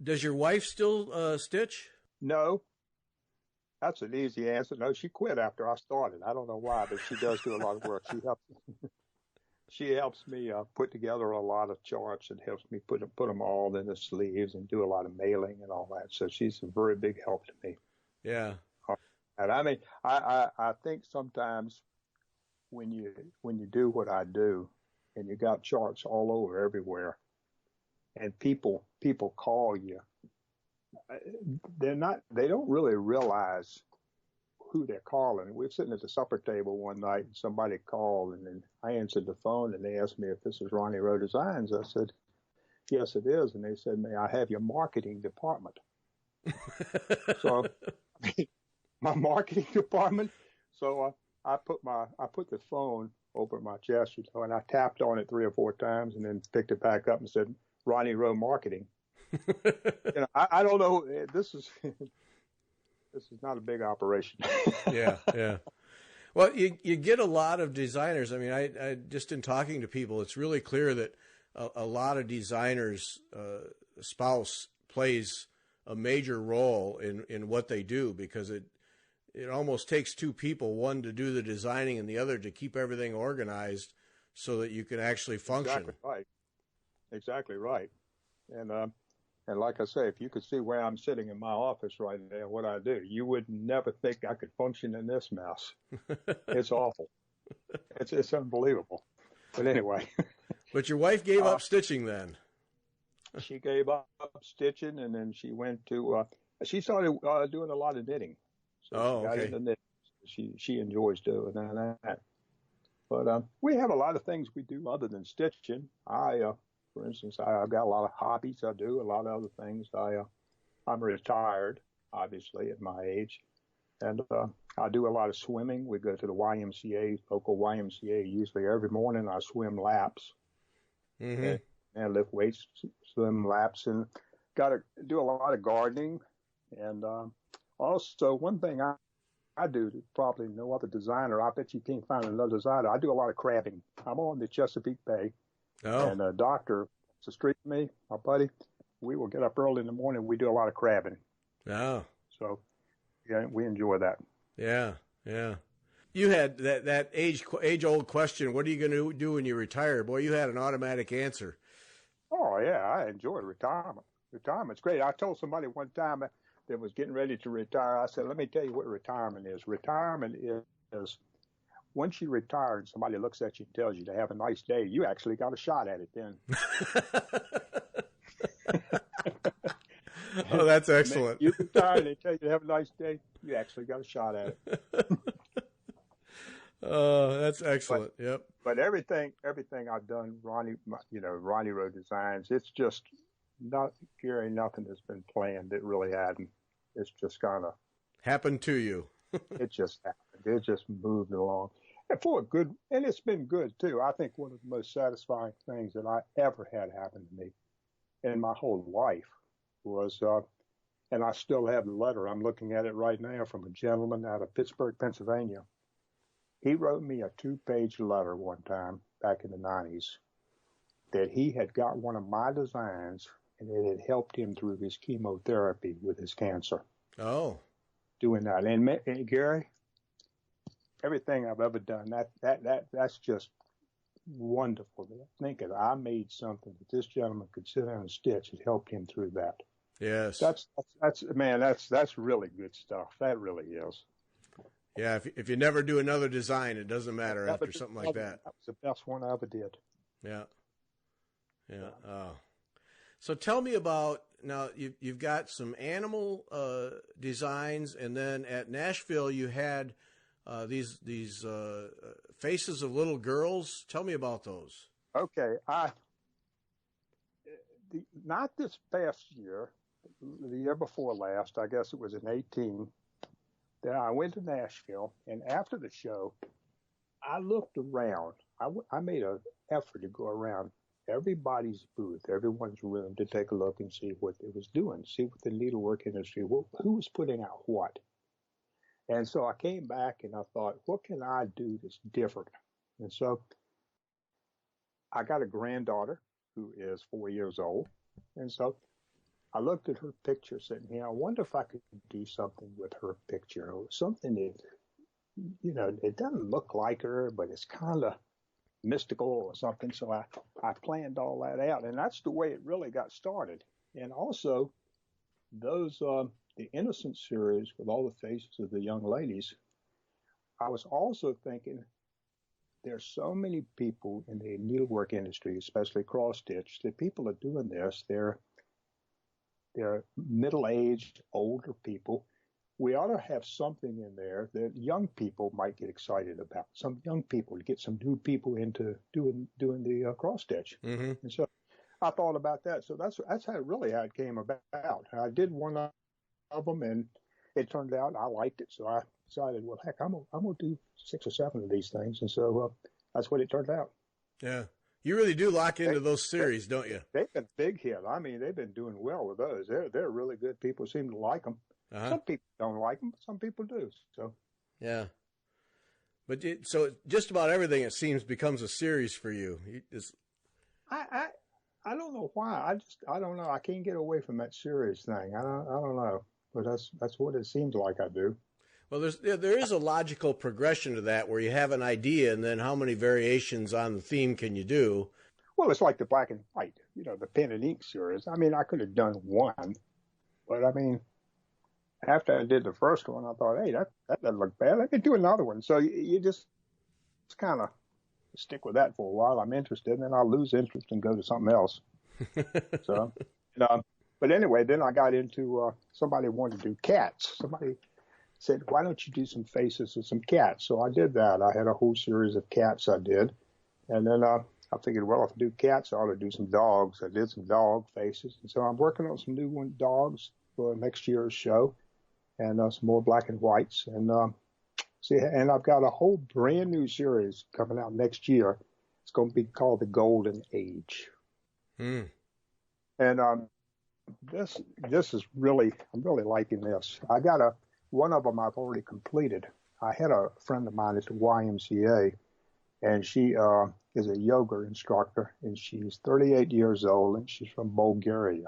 does your wife still stitch? No. That's an easy answer. No, she quit after I started. I don't know why, but she does do a lot of work. She helps me put together a lot of charts and helps me put them all in the sleeves and do a lot of mailing and all that. So she's a very big help to me. Yeah. And I mean, I think sometimes when you do what I do and you got charts all over everywhere and people call you, they don't really realize who they're calling. We were sitting at the supper table one night and somebody called and then I answered the phone and they asked me if this is Ronnie Rowe Designs. I said, yes, it is. And they said, may I have your marketing department? So my marketing department. So I put the phone over my chest, and I tapped on it 3 or 4 times and then picked it back up and said, Ronnie Rowe Marketing. I don't know. This is not a big operation. Yeah. Well, you get a lot of designers. I mean, I just in talking to people, it's really clear that a lot of designers' spouse plays a major role in what they do because it almost takes 2 people, one to do the designing and the other to keep everything organized so that you can actually function. Exactly right. And like I say, if you could see where I'm sitting in my office right now, what I do, you would never think I could function in this mess. It's awful. It's unbelievable. But anyway. But your wife gave up stitching then. She gave up stitching, and then she went to, she started doing a lot of knitting. So she got into knitting. She enjoys doing that. But we have a lot of things we do other than stitching. For instance, I've got a lot of hobbies I do, a lot of other things. I'm retired, obviously, at my age. And I do a lot of swimming. We go to the YMCA, local YMCA, usually every morning. I swim laps and lift weights, swim laps, and got to do a lot of gardening. And also, one thing I do that probably no other designer, I bet you can't find another designer, I do a lot of crabbing. I'm on the Chesapeake Bay. Oh. And a doctor across the street from me, my buddy, we will get up early in the morning. We do a lot of crabbing. Oh. So, yeah, we enjoy that. Yeah. You had that age old question. What are you going to do when you retire? Boy, you had an automatic answer. Oh yeah, I enjoy retirement. Retirement's great. I told somebody one time that was getting ready to retire. I said, "Let me tell you what retirement is. Retirement is once you retire and somebody looks at you and tells you to have a nice day, you actually got a shot at it then." Oh, that's excellent. You retire and they tell you to have a nice day, you actually got a shot at it. Oh, that's excellent. Yep. But everything I've done, Ronnie Rowe Designs, it's just not, Gary, nothing has been planned. It really hadn't. It's just kind of happened to you. It just happened. It just moved along. And it's been good too. I think one of the most satisfying things that I ever had happen to me in my whole life was, and I still have the letter. I'm looking at it right now from a gentleman out of Pittsburgh, Pennsylvania. He wrote me a 2-page letter one time back in the 90s that he had got one of my designs and it had helped him through his chemotherapy with his cancer. Oh. Doing that. And Gary, everything I've ever done, that's just wonderful. Thinking I made something that this gentleman could sit down and stitch. It helped him through that. Yes. That's really good stuff. That really is. Yeah, if you never do another design, it doesn't matter after something like that. That was the best one I ever did. Yeah. So tell me about, now you've got some animal designs, and then at Nashville you had these faces of little girls. Tell me about those. Okay, not this past year, the year before last, I guess it was in 18. Then I went to Nashville, and after the show, I looked around. I made an effort to go around everybody's booth, everyone's room, to take a look and see what it was doing, see what the needlework industry, who was putting out what. And so I came back and I thought, what can I do that's different? And so I got a granddaughter who is 4 years old. And so I looked at her picture sitting here. I wonder if I could do something with her picture, or something that, it doesn't look like her, but it's kind of mystical or something. So I planned all that out, and that's the way it really got started. And also those, the Innocent series with all the faces of the young ladies, I was also thinking there's so many people in the needlework industry, especially cross stitch, that people are doing this. They're middle-aged, older people. We ought to have something in there that young people might get excited about. Some young people, to get some new people into doing the cross stitch. Mm-hmm. And so I thought about that. So that's how it came about. I did one of them, and it turned out I liked it. So I decided, well, heck, I'm gonna do 6 or 7 of these things. And so that's what it turned out. Yeah. You really do lock into those series, don't you? They've been big hit. I mean, they've been doing well with those. They're really good. People seem to like them. Uh-huh. Some people don't like them, but some people do. So yeah, but so just about everything, it seems, becomes a series for you. I don't know why. I don't know. I can't get away from that series thing. I don't know, but that's what it seems like I do. Well, there is a logical progression to that, where you have an idea, and then how many variations on the theme can you do? Well, it's like the black and white, the pen and ink series. I mean, I could have done one, but I mean, after I did the first one, I thought, hey, that doesn't look bad. Let me do another one. So you just kind of stick with that for a while. I'm interested, and then I'll lose interest and go to something else. So, but anyway, then I got into somebody wanted to do cats. Somebody said, why don't you do some faces of some cats? So I did that. I had a whole series of cats I did. And then I figured, well, if I do cats, I ought to do some dogs. I did some dog faces. And so I'm working on some new dogs for next year's show, and some more black and whites. And and I've got a whole brand new series coming out next year. It's going to be called The Golden Age. Mm. And this is really, I'm really liking this. I got one of them I've already completed. I had a friend of mine at the YMCA, and she is a yoga instructor, and she's 38 years old, and she's from Bulgaria.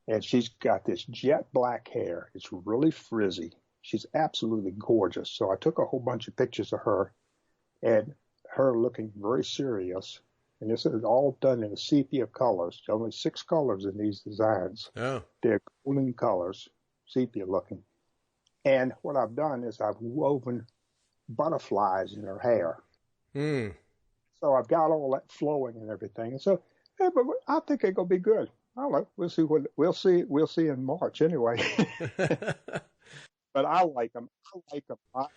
And she's got this jet black hair. It's really frizzy. She's absolutely gorgeous. So I took a whole bunch of pictures of her and her looking very serious. And this is all done in a sepia colors. There's only 6 colors in these designs. Oh. They're golden colors, sepia looking. And what I've done is I've woven butterflies in her hair. Mm. So I've got all that flowing and everything. And so, hey, but I think it's gonna be good. I don't know. We'll see in March anyway. But I like them.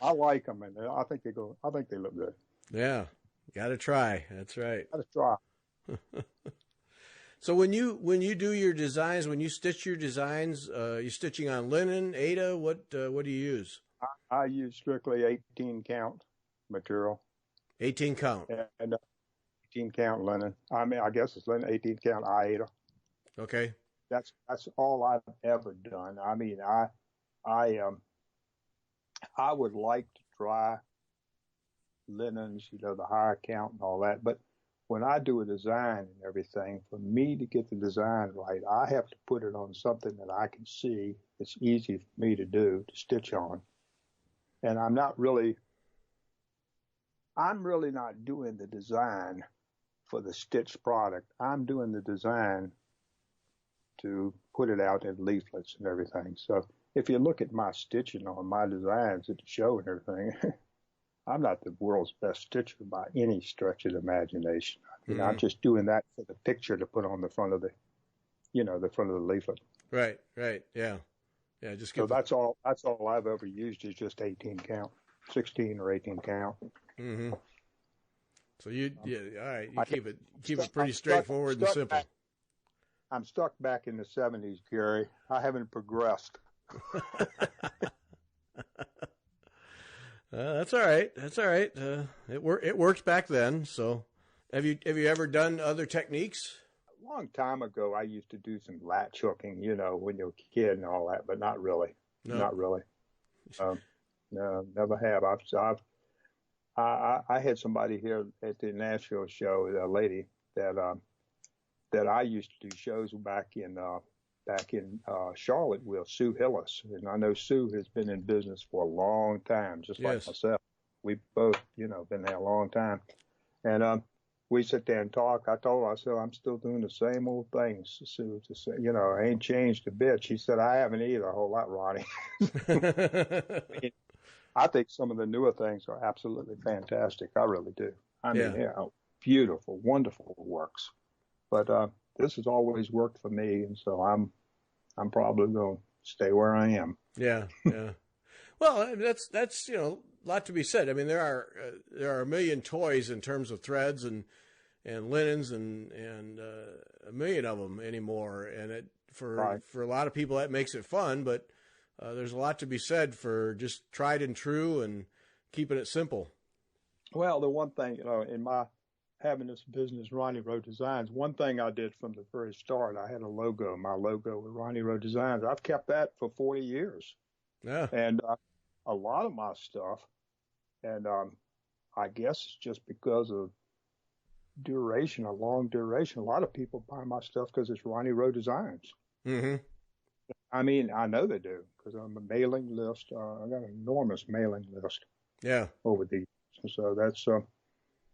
I like them, and I think they look good. Yeah, got to try. That's right. Got to try. So when you do your designs, when you stitch your designs, you stitching on linen, Aida? What do you use? I use strictly 18 count material. 18 count. And 18 count linen. I mean, I guess it's linen, 18 count Aida. Okay. That's all I've ever done. I mean, I would like to try linens, the higher count and all that. But when I do a design and everything, for me to get the design right, I have to put it on something that I can see. It's easy for me to do, to stitch on. And I'm really not doing the design for the stitched product. I'm doing the design to put it out in leaflets and everything. So if you look at my stitching on my designs at the show and everything, I'm not the world's best stitcher by any stretch of the imagination. I'm just doing that for the picture to put on the front of the leaflet. Right. Yeah. Just so that's all I've ever used is just 18 count, 16 or 18 count. Mm-hmm. So all right. You keep it pretty straightforward and simple. I'm stuck back in the 70s, Gary. I haven't progressed. That's all right. It worked back then. So, have you ever done other techniques? A long time ago, I used to do some latch hooking, when you're a kid and all that, but not really. No. Not really. No, never have. I had somebody here at the Nashville show, a lady that I used to do shows back in Charlotte with Sue Hillis. And I know Sue has been in business for a long time, just like myself. We've both, been there a long time. And we sit there and talk. I told her, I said, I'm still doing the same old things, Sue. To say, I ain't changed a bit. She said, I haven't either a whole lot, Ronnie. I think some of the newer things are absolutely fantastic. I really do. I mean, beautiful, wonderful works. But this has always worked for me, and so I'm probably going to stay where I am. Yeah. Well, that's a lot to be said. I mean, there are a million toys in terms of threads and linens and a million of them anymore, and for a lot of people that makes it fun. But there's a lot to be said for just tried and true and keeping it simple. Well, the one thing in my having this business, Ronnie Rowe Designs, one thing I did from the very start, I had a logo, my logo with Ronnie Rowe Designs. I've kept that for 40 years. Yeah. And a lot of my stuff, and I guess it's just because of duration, a long duration. A lot of people buy my stuff because it's Ronnie Rowe Designs. Mm-hmm. I mean, I know they do because I'm a mailing list. I got an enormous mailing list. Yeah. Over the years. So that's...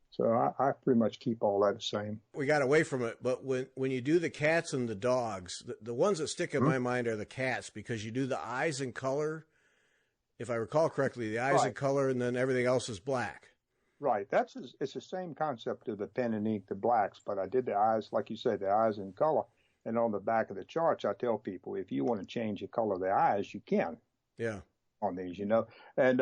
So I pretty much keep all that the same. We got away from it, but when you do the cats and the dogs, the ones that stick in my mind are the cats because you do the eyes in color. If I recall correctly, the eyes in color and then everything else is black. Right. It's the same concept of the pen and ink, the blacks, but I did the eyes, like you said, the eyes in color. And on the back of the charts, I tell people, if you want to change the color of the eyes, you can. Yeah. On these, And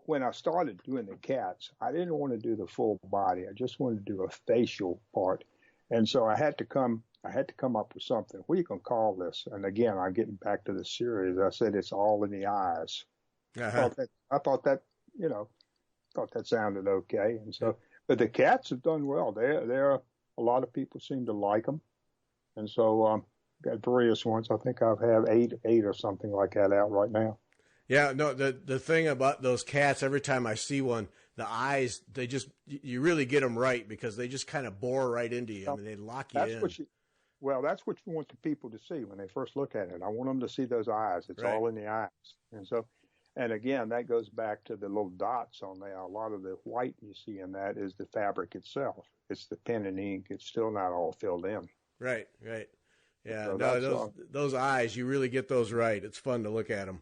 when I started doing the cats, I didn't want to do the full body. I just wanted to do a facial part. And so I had to come up with something. What are you going to call this? And again, I'm getting back to the series. I said, it's all in the eyes. Uh-huh. I thought that sounded okay. And so, but the cats have done well. They're a lot of people seem to like them. And so, got various ones. I think I've had eight or something like that out right now. Yeah, no, the thing about those cats, every time I see one, the eyes, you really get them right because they just kind of bore right into you. I mean, they lock you in. That's what you want the people to see when they first look at it. I want them to see those eyes. It's all in the eyes. And so, And again, that goes back to the little dots on there. A lot of the white you see in that is the fabric itself. It's the pen and ink. It's still not all filled in. Right, right. Yeah, So no, those eyes, you really get those right. It's fun to look at them.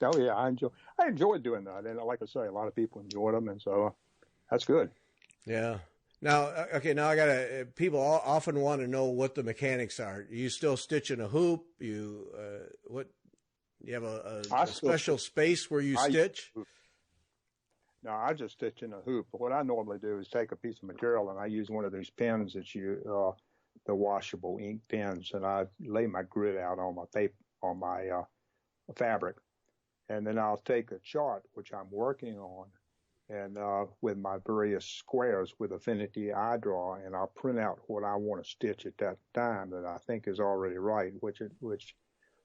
Oh yeah, I enjoy doing that, and like I say, a lot of people enjoy them, and so that's good. Yeah. Now, okay, now I gotta. People often want to know what the mechanics are. You still stitching a hoop? You you have a special space where you stitch? No, I just stitch in a hoop. But what I normally do is take a piece of material and I use one of those pens that the washable ink pens, and I lay my grid out on my paper on my fabric. And then I'll take a chart, which I'm working on, and with my various squares with Affinity I draw, and I'll print out what I want to stitch at that time that I think is already right, which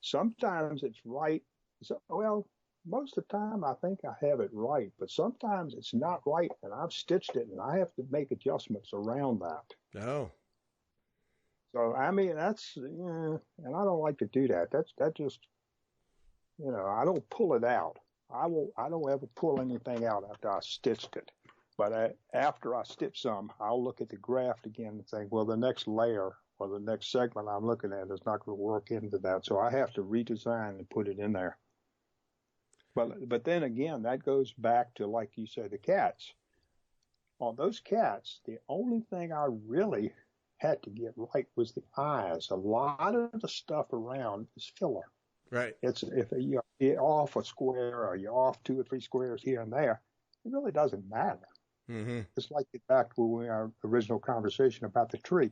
sometimes it's right. So, well, most of the time I think I have it right, but sometimes it's not right, and I've stitched it, and I have to make adjustments around that. No. So, I mean, and I don't like to do that. That just, I don't pull it out. I don't ever pull anything out after I stitched it. But after I stitch some, I'll look at the graft again and think, well, the next layer or the next segment I'm looking at is not going to work into that. So I have to redesign and put it in there. But then again, that goes back to, like you said, the cats. On those cats, the only thing I really had to get right was the eyes. A lot of the stuff around is filler. Right. It's if you're off a square or you're off 2 or 3 squares here and there, it really doesn't matter. Mm-hmm. It's like back to our original conversation about the tree.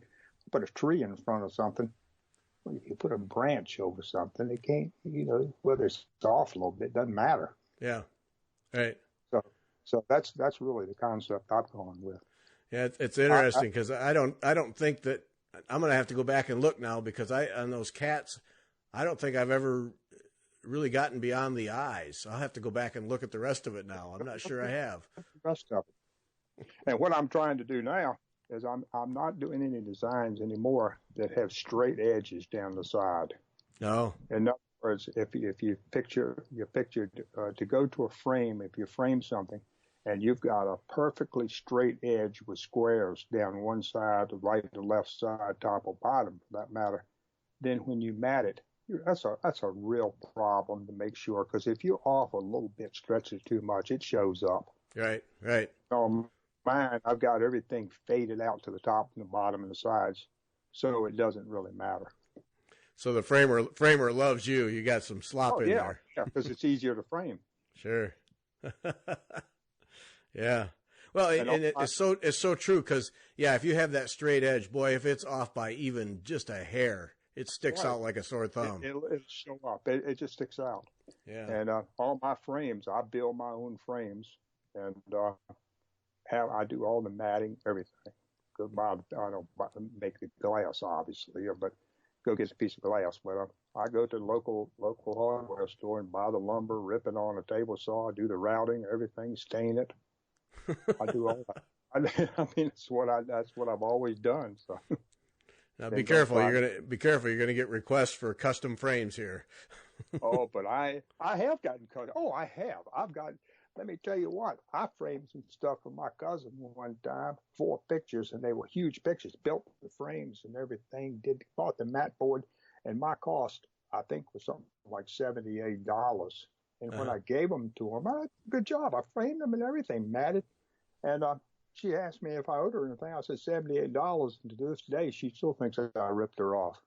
Put a tree in front of something. Well, if you put a branch over something, it can't, whether it's off a little bit, it doesn't matter. Yeah. Right. So that's really the concept I've gone with. Yeah, it's interesting because I don't think that I'm going to have to go back and look now because on those cats, I don't think I've ever really gotten beyond the eyes. I'll have to go back and look at the rest of it now. I'm not sure I have. The rest of it. And what I'm trying to do now is I'm not doing any designs anymore that have straight edges down the side. No. In other words, if you picture to go to a frame, if you frame something and you've got a perfectly straight edge with squares down one side, the right, the left side, top or bottom for that matter, then when you mat it, that's a real problem to make sure, because if you're off a little bit, stretches too much, it shows up. Right. Mine, I've got everything faded out to the top and the bottom and the sides, so it doesn't really matter. So the framer loves you. You got some slop in there. Yeah, because it's easier to frame. Sure. Yeah. Well, and it's so true because if you have that straight edge, boy, if it's off by even just a hair, it sticks out like a sore thumb. It'll show up. It just sticks out. Yeah. And all my frames, I build my own frames, and I do all the matting, everything. I don't make the glass, obviously, but go get a piece of glass. But I go to the local hardware store and buy the lumber, rip it on a table saw, do the routing, everything, stain it. I do all that. I mean, that's what I've always done. So. Now be careful. You're gonna get requests for custom frames here. Oh, but I have gotten cut. Oh, I have. I've got. Let me tell you what. I framed some stuff for my cousin one time, 4 pictures, and they were huge pictures. Built the frames and everything. Bought the mat board, and my cost I think was something like $78. And when I gave them to him, good job. I framed them and everything, matted, and she asked me if I owed her anything. I said $78, and to this day, she still thinks that I ripped her off.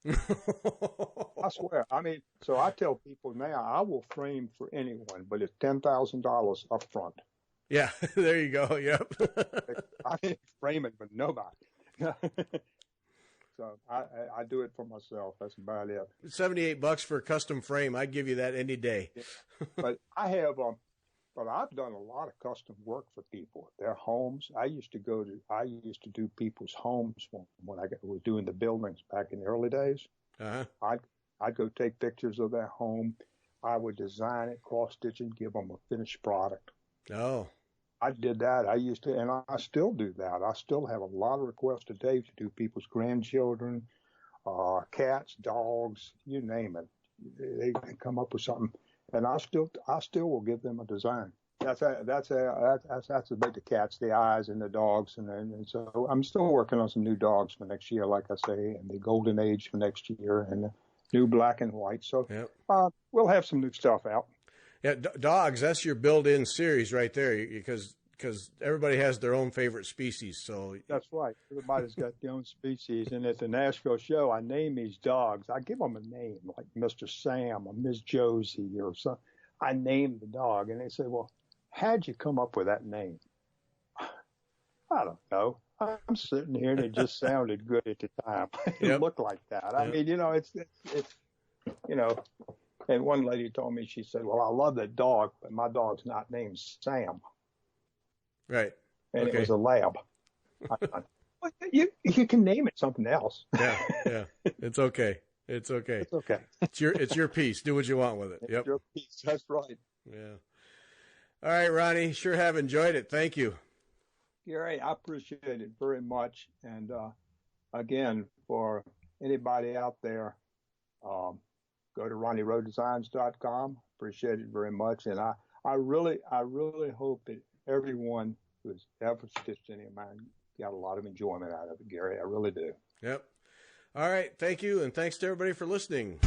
I swear. I mean, so I tell people now, I will frame for anyone, but it's $10,000 up front. Yeah, there you go. Yep. I ain't framing for nobody. So I do it for myself. That's about it. $78 for a custom frame. I'd give you that any day. Yeah. But I've done a lot of custom work for people. Their homes. I used to do people's homes when I was doing the buildings back in the early days. Uh-huh. I'd go take pictures of their home. I would design it, cross stitch it, give them a finished product. Oh. I did that. I used to, and I still do that. I still have a lot of requests today to do people's grandchildren, cats, dogs, you name it. They come up with something. and I still will give them a design. That's about the cats, the eyes, and the dogs, and so I'm still working on some new dogs for next year, like I say, and the golden age for next year, and the new black and white. So yep. We'll have some new stuff out. Yeah, dogs. That's your built-in series right there, because everybody has their own favorite species. So that's right. Everybody's got their own species, and at the Nashville show, I name these dogs. I give them a name, like Mr. Sam or Miss Josie or something. I name the dog, and they say, "Well, how'd you come up with that name?" I don't know. I'm sitting here, and it just sounded good at the time. It looked like that. I mean, it's And one lady told me, she said, "Well, I love that dog, but my dog's not named Sam." Right. And it was a lab. Well, you can name it something else. Yeah. It's okay. It's okay. It's okay. It's your piece. Do what you want with it. It's your piece. That's right. Yeah. All right, Ronnie. Sure have enjoyed it. Thank you. Gary, I appreciate it very much. And again, for anybody out there, go to RonnieRoweDesigns.com. Appreciate it very much. And I really hope that everyone who's ever stitched any of mine got a lot of enjoyment out of it, Gary. I really do. Yep. All right. Thank you. And thanks to everybody for listening.